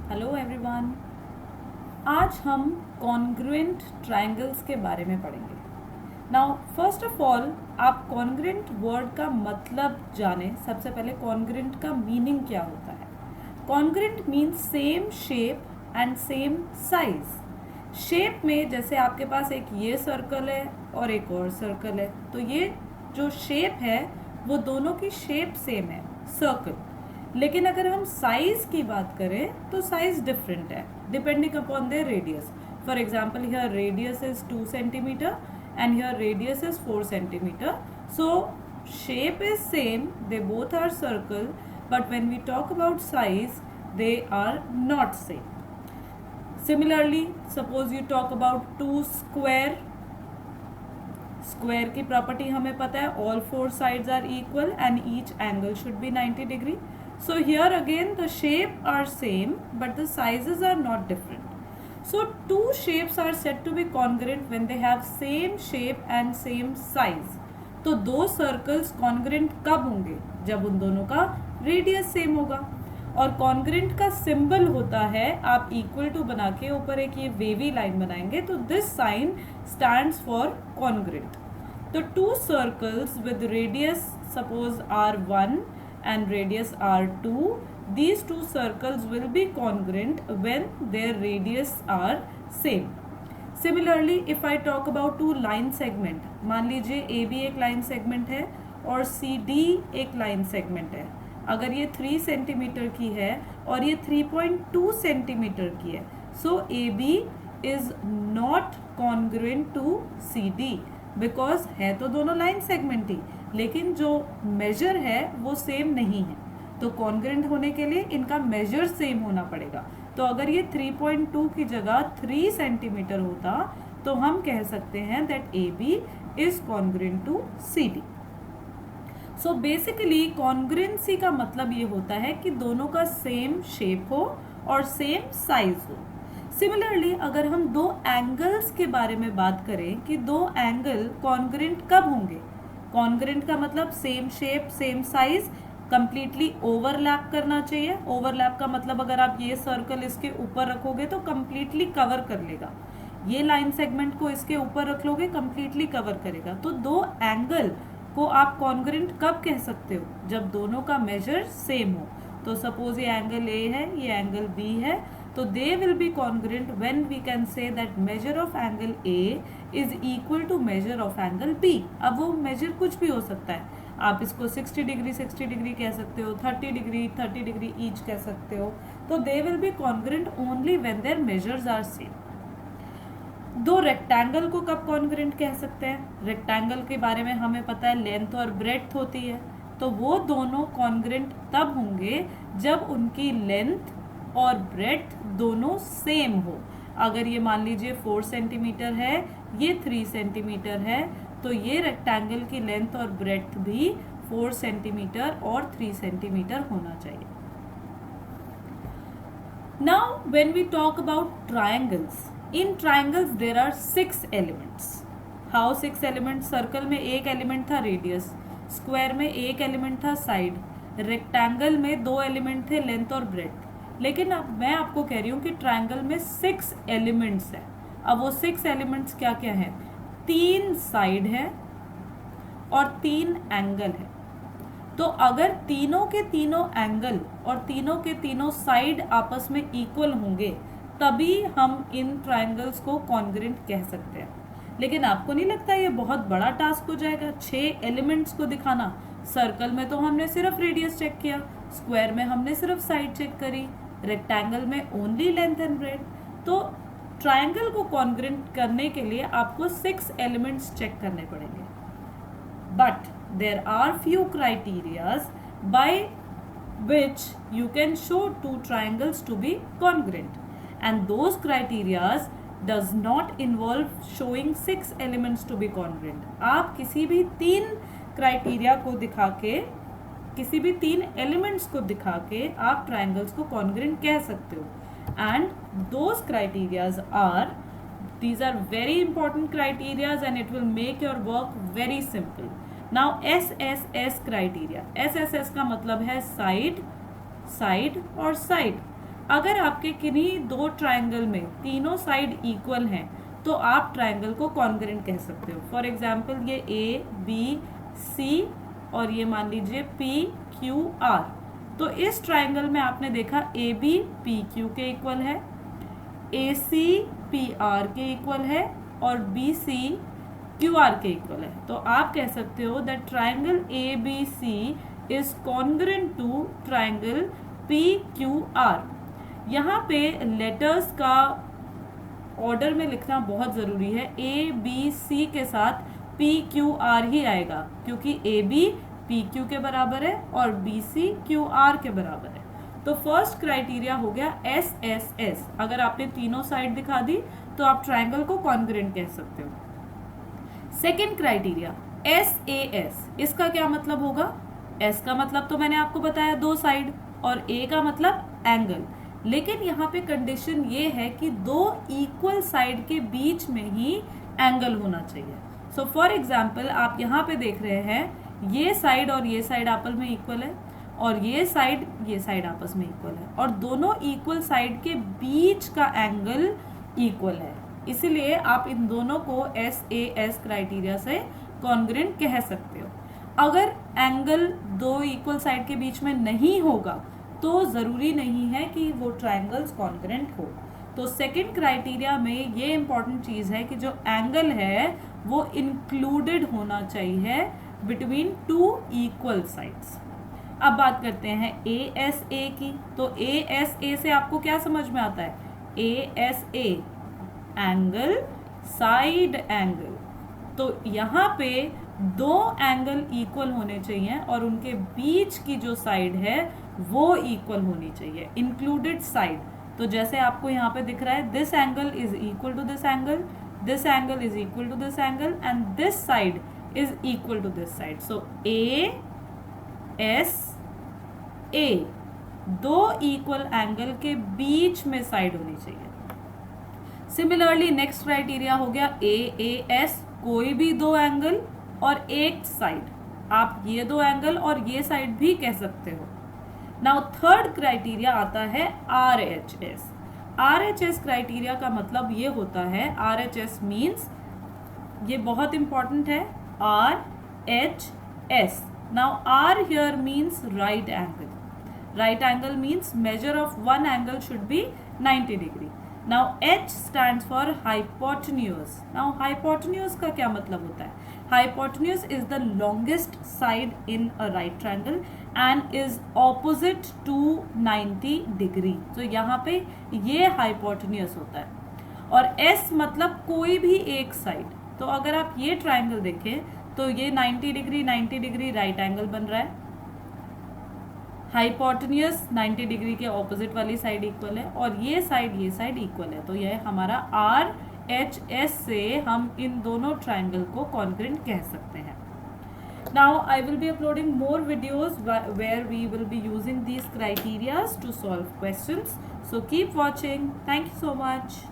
Hello everyone. आज हम congruent triangles के बारे में पढ़ेंगे। नाउ फर्स्ट ऑफ ऑल आप कॉन्ग्रुएंट वर्ड का मतलब जाने। सबसे पहले कॉन्ग्रुएंट का मीनिंग क्या होता है। Congruent means same shape and same size. Shape में जैसे आपके पास एक ये सर्कल है और एक और सर्कल है, तो ये जो शेप है वो दोनों की शेप सेम है, सर्कल। लेकिन अगर हम साइज की बात करें तो साइज डिफरेंट है depending upon their radius. For example here radius is 2 centimetre and here radius is 4 centimetre. So shape is same, they both are circle, but when we talk about size they are not same. Similarly, suppose you talk about 2 square. Square की property हमें पता है, all four sides are equal and each angle should be 90 degree. So here again the shape are same but the sizes are not different. So two shapes are said to be congruent when they have same shape and same size. तो दो circles congruent कब होंगे? जब उन दोनों का radius same होगा. और कॉन्ग्रेंट का सिंबल होता है, आप इक्वल टू बना के ऊपर एक ये वेवी लाइन बनाएंगे तो this sign stands for congruent. तो two circles with radius suppose R1 and radius R2, these two circles will be congruent when their radius are same. Similarly, if I talk about two line segment, मान लीजिए AB एक line segment है और CD एक line segment है. अगर ये 3 centimetre की है और ये 3.2 सेंटीमीटर की है, so AB is not congruent to CD because है तो दोनों लाइन सेगमेंट ही, लेकिन जो मेजर है वो सेम नहीं है. तो कॉन्ग्रेंट होने के लिए इनका मेजर सेम होना पड़ेगा. तो अगर ये 3.2 की जगह 3 सेंटीमीटर होता तो हम कह सकते हैं that AB is congruent to CD. So basically congruency का मतलब ये होता है कि दोनों का सेम शेप हो और सेम साइज हो. सिमिलरली अगर हम दो एंगल्स के बारे में बात करें कि दो एंगल कॉन्ग्रेंट कब होंगे. कॉन्ग्रेंट का मतलब same shape same size, completely overlap करना चाहिए. ओवरलैप का मतलब अगर आप ये सर्कल इसके ऊपर रखोगे तो कंप्लीटली कवर कर लेगा, ये लाइन सेगमेंट को इसके ऊपर रख लोगे कंप्लीटली कवर करेगा. तो दो एंगल को आप कॉन्ग्रेंट कब कह सकते हो? जब दोनों का मेजर सेम हो. तो सपोज ये एंगल A है, ये एंगल B है, तो they will be congruent when we can say that measure of angle A is equal to measure of angle B. अब वो मेजर कुछ भी हो सकता है, आप इसको 60 डिग्री कह सकते हो, 30 डिग्री ईच कह सकते हो. तो they will be congruent only when their measures are same. दो रेक्टेंगल को कब कॉन्ग्रेंट कह सकते हैं? रेक्टेंगल के बारे में हमें पता है लेंथ और ब्रेड्थ होती है, तो वो दोनों कॉन्ग्रेंट तब होंगे जब उनकी लेंथ और ब्रेड्थ दोनों सेम हो. अगर ये मान लीजिए 4 सेंटीमीटर है, ये 3 सेंटीमीटर है, तो ये रेक्टेंगल की लेंथ और ब्रेड्थ भी 4 सेंटीमीटर और 3 सेंटीमीटर होना चाहिए. Now when we talk about triangles, in triangles there are 6 elements. How 6 elements? Circle में एक एलिमेंट था रेडियस, स्क्वायर में एक एलिमेंट था साइड, रेक्टेंगल में 2 एलिमेंट थे लेंथ और ब्रेड्थ. लेकिन अब मैं आपको कह रही हूँ कि ट्रायंगल में 6 एलिमेंट्स हैं. अब वो 6 एलिमेंट्स क्या क्या हैं? 3 साइड है और 3 एंगल है. तो अगर तीनों के तीनों एंगल और तीनों के तीनों साइड आपस में इक्वल होंगे तभी हम इन ट्रायंगल्स को कॉन्ग्रेंट कह सकते हैं. लेकिन आपको नहीं लगता ये बहुत बड़ा टास्क हो जाएगा 6 एलिमेंट्स को दिखाना? सर्कल में तो हमने सिर्फ रेडियस चेक किया, स्क्वायर में हमने सिर्फ साइड चेक करी, रेक्टेंगल में ओनली लेंथ एंड ब्रेड्थ. तो ट्रायंगल को कॉन्ग्रेंट करने के लिए आपको 6 एलिमेंट्स चेक करने पड़ेंगे. But there are few criterias by which you can show two triangles to be congruent, and those criterias does not involve showing 6 elements to be congruent. आप किसी भी 3 क्राइटेरिया को दिखा के, किसी भी 3 एलिमेंट्स को दिखा के आप ट्रायंगल्स को कॉन्ग्रेंट कह सकते हो. And those criterias are, these are very important criterias and it will make your work very simple. Now SSS criteria, SSS का मतलब है साइड, साइड और साइड. अगर आपके किन्हीं दो ट्राइंगल में तीनों साइड इक्वल हैं तो आप ट्राइंगल को कॉन्ग्रुएंट कह सकते हो। फॉर एग्जाम्पल ये ए बी सी और ये मान लीजिए पी क्यू आर, तो इस ट्राइंगल में आपने देखा ए बी पी क्यू के इक्वल है, ए सी पी आर के इक्वल है और बी सी क्यू आर के इक्वल है। तो आप कह सकते हो that triangle A B C is congruent to triangle P Q R. यहाँ पे लेटर्स का ऑर्डर में लिखना बहुत ज़रूरी है। ए बी सी के साथ पी क्यू आर ही आएगा क्योंकि ए बी पी क्यू के बराबर है और बी सी क्यू आर के बराबर है। तो फर्स्ट क्राइटेरिया हो गया एस एस एस। अगर आपने तीनों साइड दिखा दी तो आप ट्राइंगल को कॉन्ग्रुएंट कह सकते हो। Second criteria S A S, इसका क्या मतलब होगा? एस का मतलब तो मैंने आपको बताया दो साइड और ए का मतलब एंगल, लेकिन यहाँ पे कंडीशन ये है कि दो इक्वल साइड के बीच में ही एंगल होना चाहिए। सो फॉर एग्जाम्पल आप यहाँ पे देख रहे हैं ये साइड और ये साइड आपस में इक्वल है और ये साइड आपस में इक्वल है और दोनों इक्वल साइड के बीच का एंगल इक्वल है, इसलिए आप इन दोनों को एस ए एस क्राइटेरिया से कॉन्ग्रुएंट कह सकते हो। अगर एंगल दो इक्वल साइड के बीच में नहीं होगा तो ज़रूरी नहीं है कि वो ट्राइंगल्स कॉन्ग्रुएंट हो। तो सेकंड क्राइटेरिया में ये इंपॉर्टेंट चीज़ है कि जो एंगल है वो इंक्लूडेड होना चाहिए बिटवीन टू इक्वल साइड्स। अब बात करते हैं ए एस ए की। तो ए एस ए से आपको क्या समझ में आता है? ए S A angle side angle. तो यहाँ पे दो एंगल इक्वल होने चाहिए और उनके बीच की जो साइड है वो इक्वल होनी चाहिए, इंक्लूडेड साइड। तो जैसे आपको यहाँ पे दिख रहा है this angle is equal to this angle, this angle is equal to this angle and this side is equal to this side. So A S A, दो इक्वल एंगल के बीच में साइड होनी चाहिए। सिमिलरली नेक्स्ट क्राइटेरिया हो गया ए A S, कोई भी दो एंगल और एक साइड। आप ये दो एंगल और ये साइड भी कह सकते हो। नाउ थर्ड क्राइटेरिया आता है R H S. Are H S criteria का मतलब ये होता है, आर एच एस मीन्स, ये बहुत इंपॉर्टेंट है, R H S. Now R here means right angle. Right angle means measure of one angle should be 90 degree. Now H stands for hypotenuse. Now hypotenuse का क्या मतलब होता है? Hypotenuse is the longest side in a right triangle and is opposite to 90 degree. So यहाँ पे ये hypotenuse होता है और S मतलब कोई भी एक साइड। तो अगर आप ये ट्राइंगल देखें तो ये 90 डिग्री राइट एंगल बन रहा है, हाइपोटेन्यूज 90 डिग्री के ऑपोजिट वाली साइड इक्वल है और ये साइड इक्वल है। तो यह हमारा आर एच एस से हम इन दोनों ट्राइंगल को कॉन्ग्रुएंट कह सकते हैं। Now I will be uploading more videos where we will be using these criterias to solve questions, so keep watching. Thank you so much.